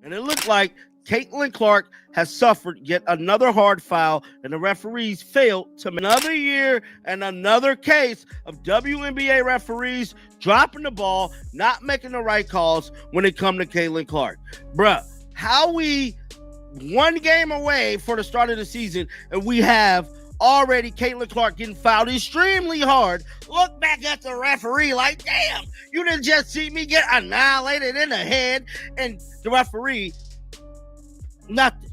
And it looked like Caitlin Clark has suffered yet another hard foul, and the referees failed to another year and another case of WNBA referees dropping the ball, not making the right calls when it comes to Caitlin Clark. Bruh, how we one game away for the start of the season, and we have already Caitlin Clark getting fouled extremely hard. Look back at the referee like, damn, you didn't just see me get annihilated in the head, and the referee, nothing.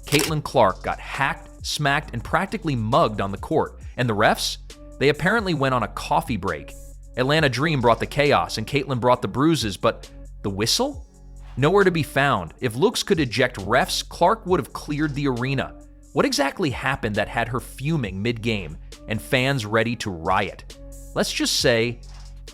Caitlin Clark got hacked, smacked, and practically mugged on the court. And the refs? They apparently went on a coffee break. Atlanta Dream brought the chaos, and Caitlin brought the bruises, but the whistle? Nowhere to be found. If looks could eject refs, Clark would have cleared the arena. What exactly happened that had her fuming mid-game and fans ready to riot? Let's just say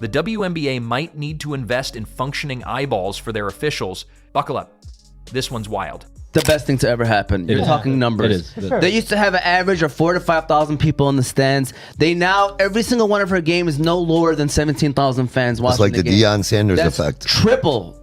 the WNBA might need to invest in functioning eyeballs for their officials. Buckle up. This one's wild. The best thing to ever happen. You're talking numbers. They used to have an average of 4,000 to 5,000 people in the stands. They now, every single one of her games is no lower than 17,000 fans watching. It's like the game. Deion Sanders That's effect. Triple,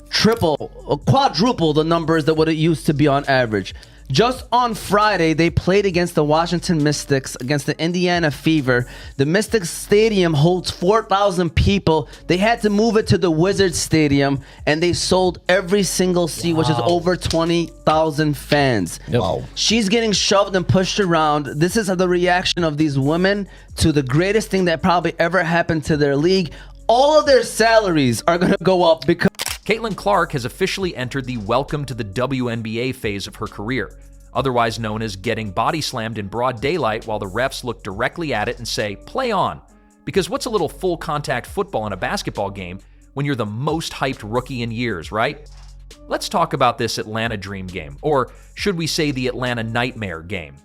quadruple the numbers that what it used to be on average. Just on Friday, they played against the Washington Mystics, against the Indiana Fever. The Mystics Stadium holds 4,000 people. They had to move it to the Wizards Stadium, and they sold every single seat, which is over 20,000 fans. Wow. She's getting shoved and pushed around. This is the reaction of these women to the greatest thing that probably ever happened to their league. All of their salaries are going to go up because Caitlin Clark has officially entered the welcome to the WNBA phase of her career, otherwise known as getting body slammed in broad daylight while the refs look directly at it and say, play on. Because what's a little full contact football in a basketball game when you're the most hyped rookie in years, right? Let's talk about this Atlanta Dream game, or should we say the Atlanta Nightmare game?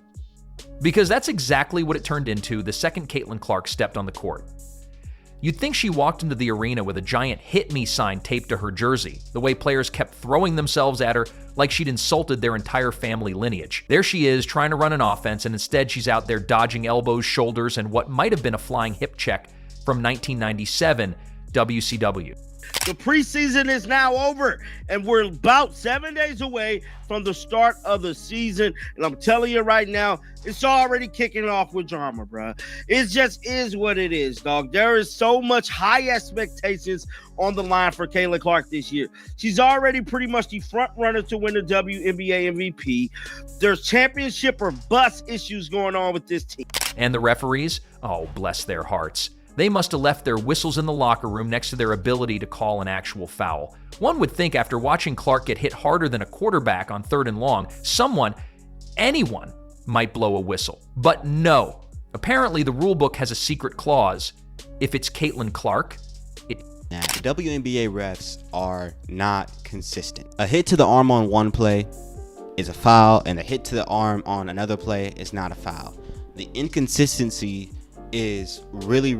Because that's exactly what it turned into the second Caitlin Clark stepped on the court. You'd think she walked into the arena with a giant "hit me" sign taped to her jersey, the way players kept throwing themselves at her like she'd insulted their entire family lineage. There she is, trying to run an offense, and instead she's out there dodging elbows, shoulders, and what might have been a flying hip check from 1997 WCW. The preseason is now over, and we're about 7 days away from the start of the season. And I'm telling you right now, it's already kicking off with drama, bro. It just is what it is, dog. There is so much high expectations on the line for Caitlin Clark this year. She's already pretty much the front runner to win the WNBA MVP. There's championship or bust issues going on with this team. And the referees? Oh, bless their hearts. They must have left their whistles in the locker room next to their ability to call an actual foul. One would think after watching Clark get hit harder than a quarterback on 3rd and long, anyone might blow a whistle. But no. Apparently the rulebook has a secret clause. If it's Caitlin Clark, Now, WNBA refs are not consistent. A hit to the arm on one play is a foul, and a hit to the arm on another play is not a foul. The inconsistency is really.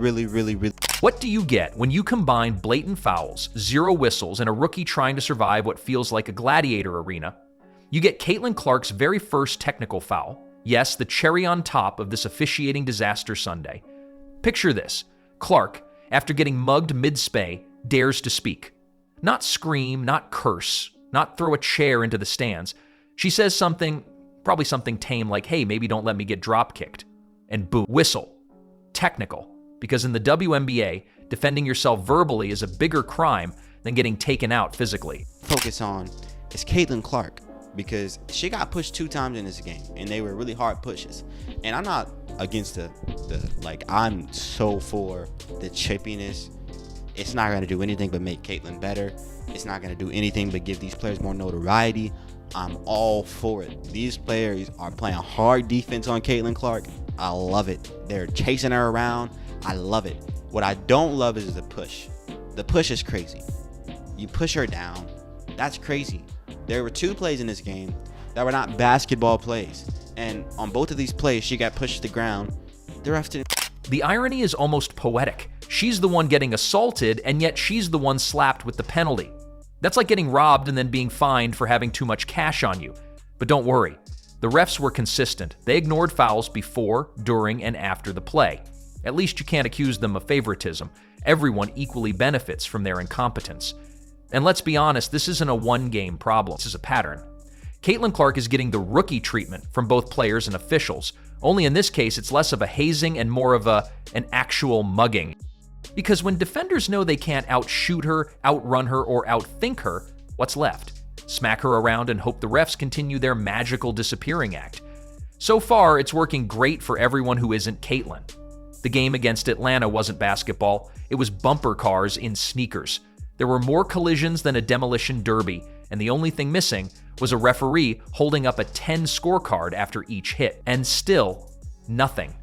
What do you get when you combine blatant fouls, 0 whistles, and a rookie trying to survive what feels like a gladiator arena? You get Caitlin Clark's very first technical foul. Yes, the cherry on top of this officiating disaster Sunday. Picture this. Clark, after getting mugged mid-spay, dares to speak. Not scream, not curse, not throw a chair into the stands. She says something, probably something tame like, hey, maybe don't let me get drop-kicked. And boom, whistle. Technical, because in the WNBA, defending yourself verbally is a bigger crime than getting taken out physically. Focus on is Caitlin Clark, because she got pushed 2 times in this game, and they were really hard pushes. And I'm not against I'm so for the chippiness. It's not going to do anything but make Caitlin better. It's not going to do anything but give these players more notoriety. I'm all for it. These players are playing hard defense on Caitlin Clark. I love it. They're chasing her around. I love it. What I don't love is the push. The push is crazy. You push her down. That's crazy. There were 2 plays in this game that were not basketball plays. And on both of these plays, she got pushed to the ground. The ref didn't. The irony is almost poetic. She's the one getting assaulted, and yet she's the one slapped with the penalty. That's like getting robbed and then being fined for having too much cash on you. But don't worry. The refs were consistent. They ignored fouls before, during, and after the play. At least you can't accuse them of favoritism. Everyone equally benefits from their incompetence. And let's be honest, this isn't a one-game problem. This is a pattern. Caitlin Clark is getting the rookie treatment from both players and officials. Only in this case, it's less of a hazing and more of an actual mugging. Because when defenders know they can't outshoot her, outrun her, or outthink her, what's left? Smack her around and hope the refs continue their magical disappearing act. So far, it's working great for everyone who isn't Caitlin. The game against Atlanta wasn't basketball, it was bumper cars in sneakers. There were more collisions than a demolition derby, and the only thing missing was a referee holding up a 10 scorecard after each hit. And still, nothing.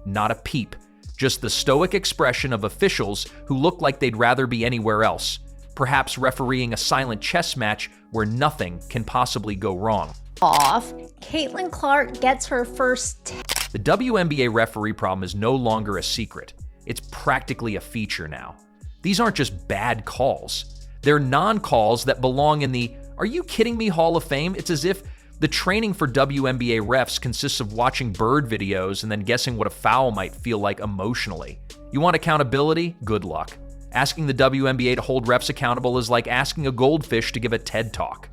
Not a peep. Just the stoic expression of officials who look like they'd rather be anywhere else, perhaps refereeing a silent chess match where nothing can possibly go wrong. Caitlin Clark gets her first. The WNBA referee problem is no longer a secret. It's practically a feature now. These aren't just bad calls. They're non-calls that belong in the "Are you kidding me" Hall of Fame. It's as if the training for WNBA refs consists of watching bird videos and then guessing what a foul might feel like emotionally. You want accountability? Good luck. Asking the WNBA to hold refs accountable is like asking a goldfish to give a TED Talk.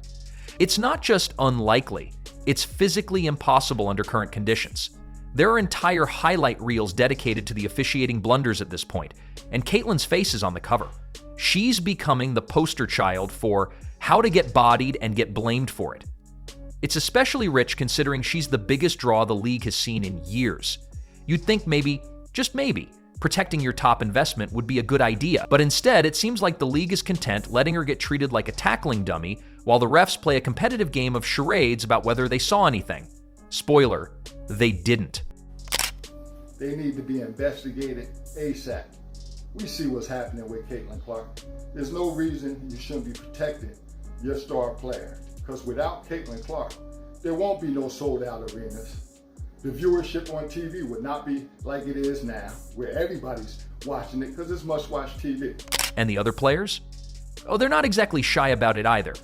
It's not just unlikely, it's physically impossible under current conditions. There are entire highlight reels dedicated to the officiating blunders at this point, and Caitlin's face is on the cover. She's becoming the poster child for how to get bodied and get blamed for it. It's especially rich considering she's the biggest draw the league has seen in years. You'd think maybe, just maybe, protecting your top investment would be a good idea, but instead it seems like the league is content letting her get treated like a tackling dummy while the refs play a competitive game of charades about whether they saw anything. Spoiler, they didn't. They need to be investigated ASAP. We see what's happening with Caitlin Clark. There's no reason you shouldn't be protecting your star player, because without Caitlin Clark, there won't be no sold-out arenas. The viewership on TV would not be like it is now, where everybody's watching it because it's must-watch TV. And the other players? Oh, they're not exactly shy about it either.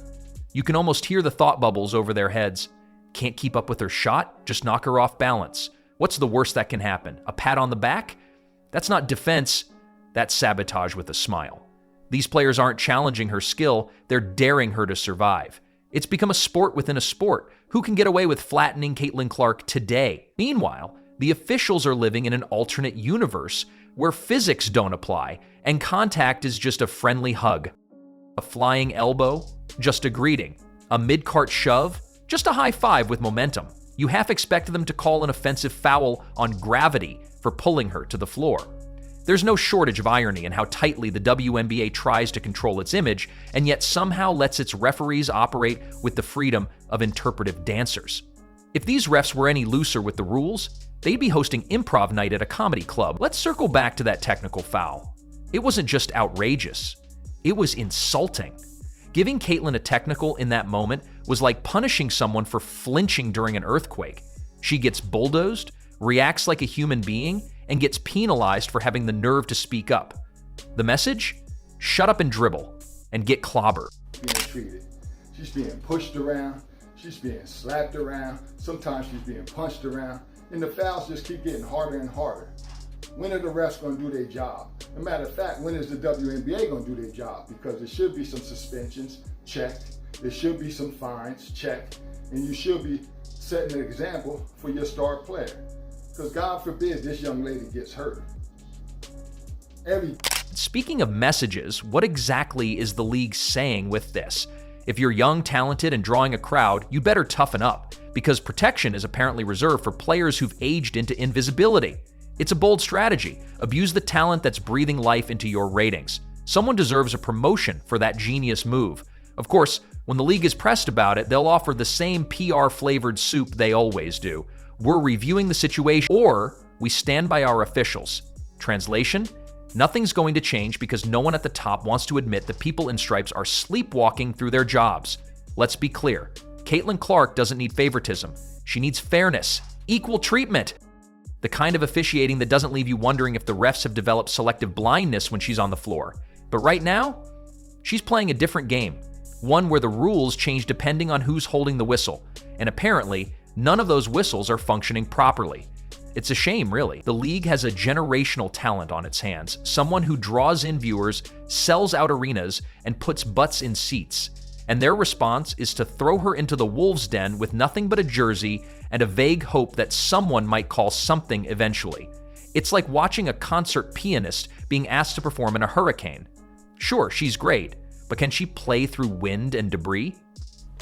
You can almost hear the thought bubbles over their heads. Can't keep up with her shot? Just knock her off balance. What's the worst that can happen? A pat on the back? That's not defense, that's sabotage with a smile. These players aren't challenging her skill, they're daring her to survive. It's become a sport within a sport. Who can get away with flattening Caitlin Clark today? Meanwhile, the officials are living in an alternate universe where physics don't apply and contact is just a friendly hug. A flying elbow? Just a greeting. A mid-cart shove? Just a high five with momentum. You half expect them to call an offensive foul on gravity for pulling her to the floor. There's no shortage of irony in how tightly the WNBA tries to control its image and yet somehow lets its referees operate with the freedom of interpretive dancers. If these refs were any looser with the rules, they'd be hosting improv night at a comedy club. Let's circle back to that technical foul. It wasn't just outrageous, it was insulting. Giving Caitlin a technical in that moment was like punishing someone for flinching during an earthquake. She gets bulldozed, reacts like a human being, and gets penalized for having the nerve to speak up. The message? Shut up and dribble, and get clobbered. Being treated. She's being pushed around, she's being slapped around, sometimes she's being punched around, and the fouls just keep getting harder and harder. When are the refs going to do their job? As a matter of fact, when is the WNBA going to do their job? Because there should be some suspensions, check. There should be some fines, check. And you should be setting an example for your star player. Because God forbid this young lady gets hurt. Speaking of messages, what exactly is the league saying with this? If you're young, talented, and drawing a crowd, you better toughen up, because protection is apparently reserved for players who've aged into invisibility. It's a bold strategy. Abuse the talent that's breathing life into your ratings. Someone deserves a promotion for that genius move. Of course, when the league is pressed about it, they'll offer the same PR-flavored soup they always do. We're reviewing the situation, or we stand by our officials. Translation? Nothing's going to change because no one at the top wants to admit the people in stripes are sleepwalking through their jobs. Let's be clear. Caitlin Clark doesn't need favoritism. She needs fairness, equal treatment. The kind of officiating that doesn't leave you wondering if the refs have developed selective blindness when she's on the floor. But right now, she's playing a different game. One where the rules change depending on who's holding the whistle. And apparently, none of those whistles are functioning properly. It's a shame, really. The league has a generational talent on its hands, someone who draws in viewers, sells out arenas, and puts butts in seats. And their response is to throw her into the wolves' den with nothing but a jersey and a vague hope that someone might call something eventually. It's like watching a concert pianist being asked to perform in a hurricane. Sure, she's great, but can she play through wind and debris?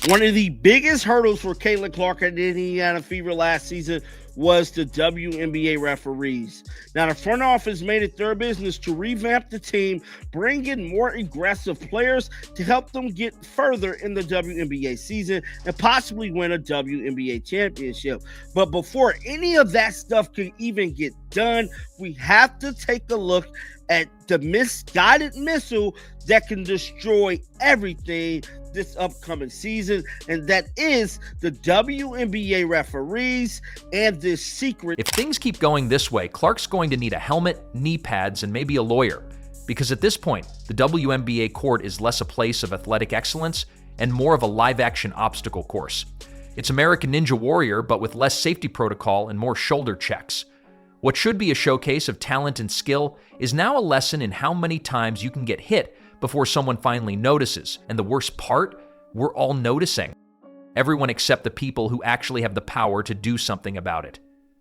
One of the biggest hurdles for Caitlin Clark at Indiana Fever last season was the WNBA referees. Now, the front office made it their business to revamp the team, bring in more aggressive players to help them get further in the WNBA season and possibly win a WNBA championship. But before any of that stuff could even get done, we have to take a look at the misguided missile that can destroy everything this upcoming season, and that is the WNBA referees and this secret. If things keep going this way, Clark's going to need a helmet, knee pads, and maybe a lawyer. Because at this point, the WNBA court is less a place of athletic excellence and more of a live-action obstacle course. It's American Ninja Warrior, but with less safety protocol and more shoulder checks. What should be a showcase of talent and skill is now a lesson in how many times you can get hit before someone finally notices. And the worst part, we're all noticing. Everyone except the people who actually have the power to do something about it.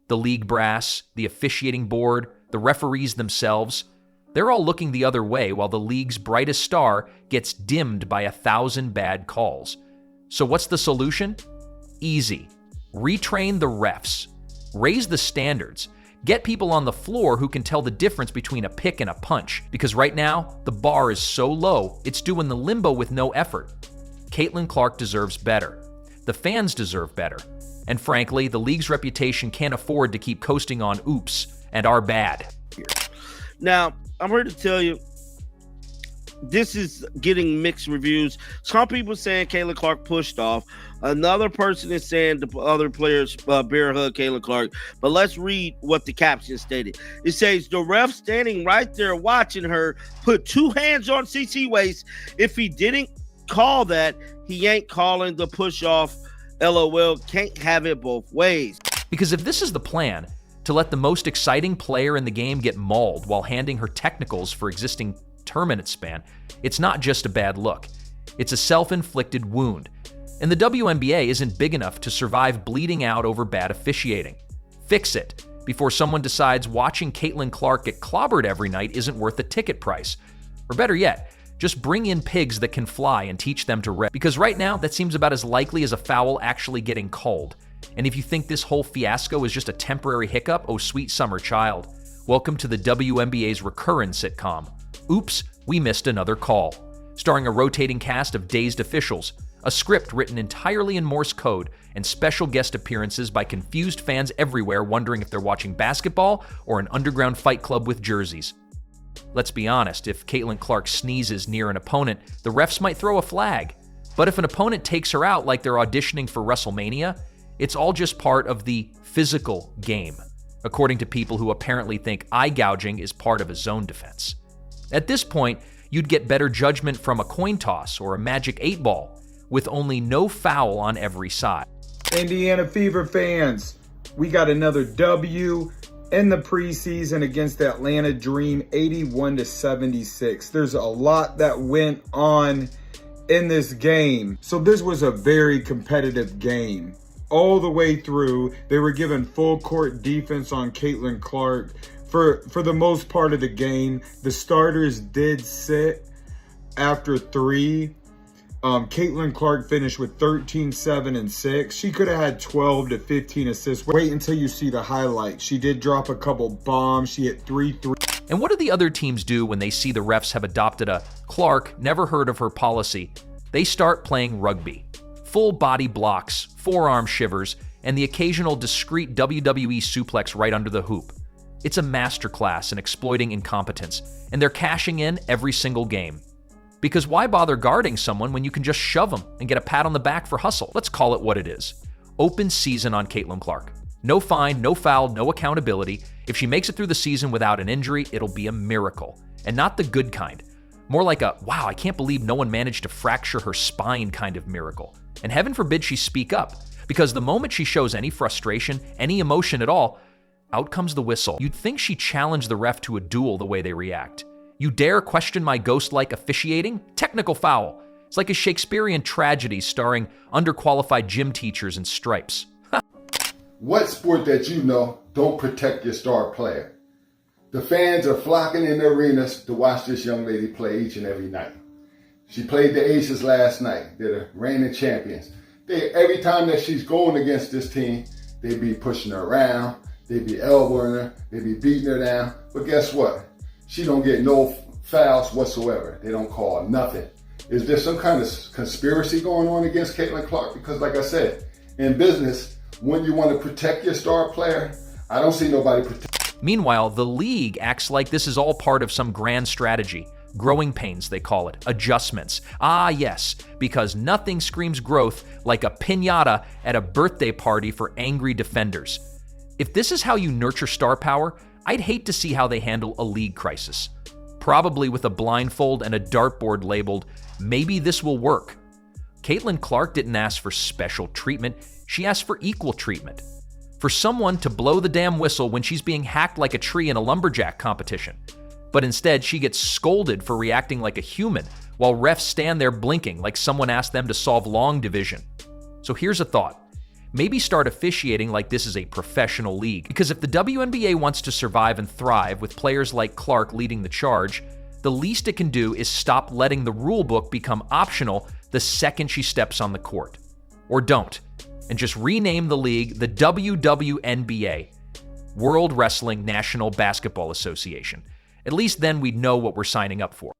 The league brass, the officiating board, the referees themselves, they're all looking the other way while the league's brightest star gets dimmed by 1,000 bad calls. So what's the solution? Easy. Retrain the refs. Raise the standards. Get people on the floor who can tell the difference between a pick and a punch, because right now, the bar is so low, it's doing the limbo with no effort. Caitlin Clark deserves better. The fans deserve better. And frankly, the league's reputation can't afford to keep coasting on oops and are bad. Now, I'm here to tell you, this is getting mixed reviews. Some people saying Caitlin Clark pushed off. Another person is saying the other players bear hug Caitlin Clark. But let's read what the caption stated. It says, the ref standing right there watching her put two hands on CC waist. If he didn't call that, he ain't calling the push off. LOL, can't have it both ways. Because if this is the plan, to let the most exciting player in the game get mauled while handing her technicals for existing minute span, it's not just a bad look. It's a self-inflicted wound. And the WNBA isn't big enough to survive bleeding out over bad officiating. Fix it before someone decides watching Caitlin Clark get clobbered every night isn't worth the ticket price. Or better yet, just bring in pigs that can fly and teach them to ref. Because right now, that seems about as likely as a foul actually getting called. And if you think this whole fiasco is just a temporary hiccup, oh sweet summer child, welcome to the WNBA's recurrent sitcom. Oops, we missed another call. Starring a rotating cast of dazed officials, a script written entirely in Morse code, and special guest appearances by confused fans everywhere wondering if they're watching basketball or an underground fight club with jerseys. Let's be honest, if Caitlin Clark sneezes near an opponent, the refs might throw a flag. But if an opponent takes her out like they're auditioning for WrestleMania, it's all just part of the physical game, according to people who apparently think eye gouging is part of a zone defense. At this point, you'd get better judgment from a coin toss or a magic 8-ball, with only no foul on every side. Indiana Fever fans, we got another W in the preseason against the Atlanta Dream, 81-76. There's a lot that went on in this game. So this was a very competitive game. All the way through, they were given full court defense on Caitlin Clark. For the most part of the game, the starters did sit after 3. Caitlin Clark finished with 13, 7, and 6. She could have had 12 to 15 assists. Wait until you see the highlights. She did drop a couple bombs. She hit 3 3. And what do the other teams do when they see the refs have adopted a Clark, never heard of her policy? They start playing rugby. Full body blocks, forearm shivers, and the occasional discreet WWE suplex right under the hoop. It's a masterclass in exploiting incompetence, and they're cashing in every single game. Because why bother guarding someone when you can just shove them and get a pat on the back for hustle? Let's call it what it is. Open season on Caitlin Clark. No fine, no foul, no accountability. If she makes it through the season without an injury, it'll be a miracle. And not the good kind. More like a, wow, I can't believe no one managed to fracture her spine kind of miracle. And heaven forbid she speak up, because the moment she shows any frustration, any emotion at all, Out comes the whistle. You'd think she challenged the ref to a duel the way they react. You dare question my ghost-like officiating? Technical foul. It's like a Shakespearean tragedy starring underqualified gym teachers in stripes. What sport that you know don't protect your star player? The fans are flocking in the arenas to watch this young lady play each and every night. She played the Aces last night. They're the reigning champions. Every time that she's going against this team, they be pushing her around, they be elbowing her, they be beating her down. But guess what? She don't get no fouls whatsoever. They don't call nothing. Is there some kind of conspiracy going on against Caitlin Clark? Because like I said, in business, when you want to protect your star player, I don't see nobody protect. Meanwhile, the league acts like this is all part of some grand strategy. Growing pains, they call it. Adjustments. Ah, yes, because nothing screams growth like a piñata at a birthday party for angry defenders. If this is how you nurture star power, I'd hate to see how they handle a league crisis. Probably with a blindfold and a dartboard labeled, "Maybe this will work." Caitlin Clark didn't ask for special treatment, she asked for equal treatment. For someone to blow the damn whistle when she's being hacked like a tree in a lumberjack competition. But instead, she gets scolded for reacting like a human, while refs stand there blinking like someone asked them to solve long division. So here's a thought. Maybe start officiating like this is a professional league. Because if the WNBA wants to survive and thrive with players like Clark leading the charge, the least it can do is stop letting the rule book become optional the second she steps on the court. Or don't, and just rename the league the WNBA, World Wrestling National Basketball Association. At least then we'd know what we're signing up for.